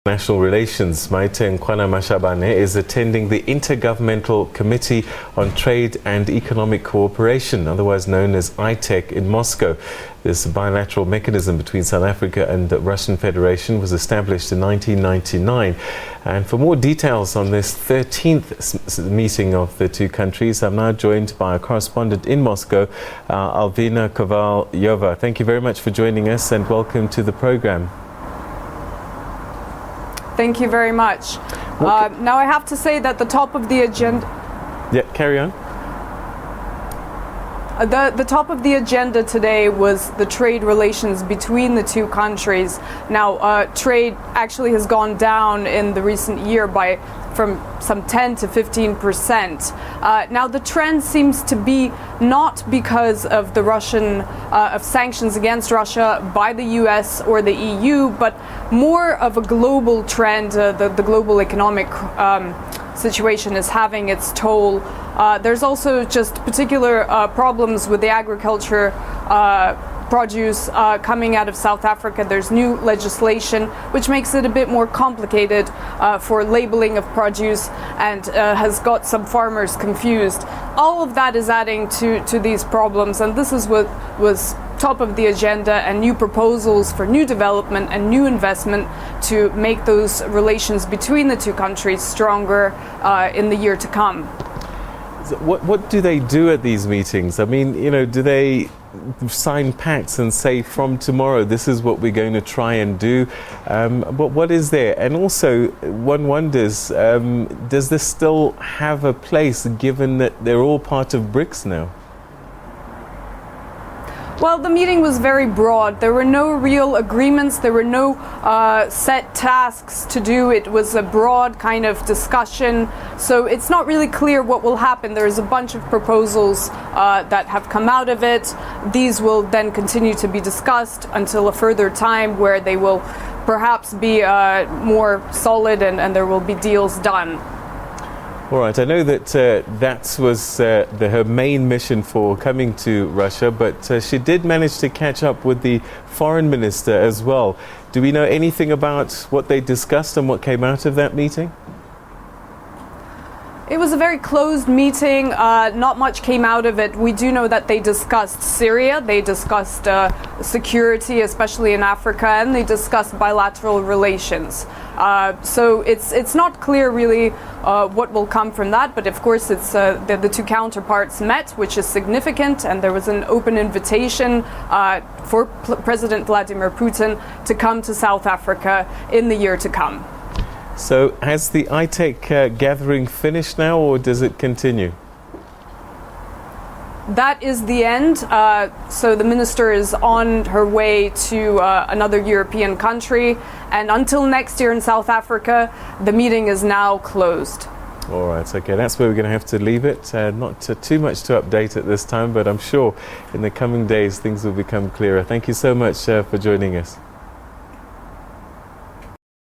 National Relations, Maite Nkoana Mashabane is attending the Intergovernmental Committee on Trade and Economic Cooperation, otherwise known as ITEC, in Moscow. This bilateral mechanism between South Africa and the Russian Federation was established in 1999. And for more details on this 13th meeting of the two countries, I'm now joined by a correspondent in Moscow, Albina Kovalyova. Thank you very much for joining us and welcome to the program. Thank you very much. Now I have to say that the top of the agenda... Yeah, carry on. The top of the agenda today was the trade relations between the two countries. Now, trade actually has gone down in the recent year from some 10 to 15%. Now, the trend seems to be not because of the of sanctions against Russia by the US or the EU, but more of a global trend. The global economic situation is having its toll. There's also just particular problems with the agriculture produce coming out of South Africa. There's new legislation which makes it a bit more complicated for labeling of produce and has got some farmers confused. All of that is adding to these problems, and this is what was top of the agenda, and new proposals for new development and new investment to make those relations between the two countries stronger in the year to come. What do they do at these meetings? I mean, do they sign pacts and say from tomorrow this is what we're going to try and do? But what is there? And also, one wonders, does this still have a place given that they're all part of BRICS now? Well, the meeting was very broad. There were no real agreements. There were no set tasks to do. It was a broad kind of discussion. So it's not really clear what will happen. There's a bunch of proposals that have come out of it. These will then continue to be discussed until a further time where they will perhaps be more solid and there will be deals done. All right, I know that that was her main mission for coming to Russia, but she did manage to catch up with the foreign minister as well. Do we know anything about what they discussed and what came out of that meeting? It was a very closed meeting. Not much came out of it. We do know that they discussed Syria, they discussed security, especially in Africa, and they discussed bilateral relations. So it's not clear really what will come from that, but of course it's the two counterparts met, which is significant, and there was an open invitation for President Vladimir Putin to come to South Africa in the year to come. So has the ITEC gathering finished now, or does it continue? That is the end. So the minister is on her way to another European country, and until next year in South Africa, the meeting is now closed. All right, okay, that's where we're going to have to leave it. Not too much to update at this time, but I'm sure in the coming days things will become clearer. Thank you so much for joining us.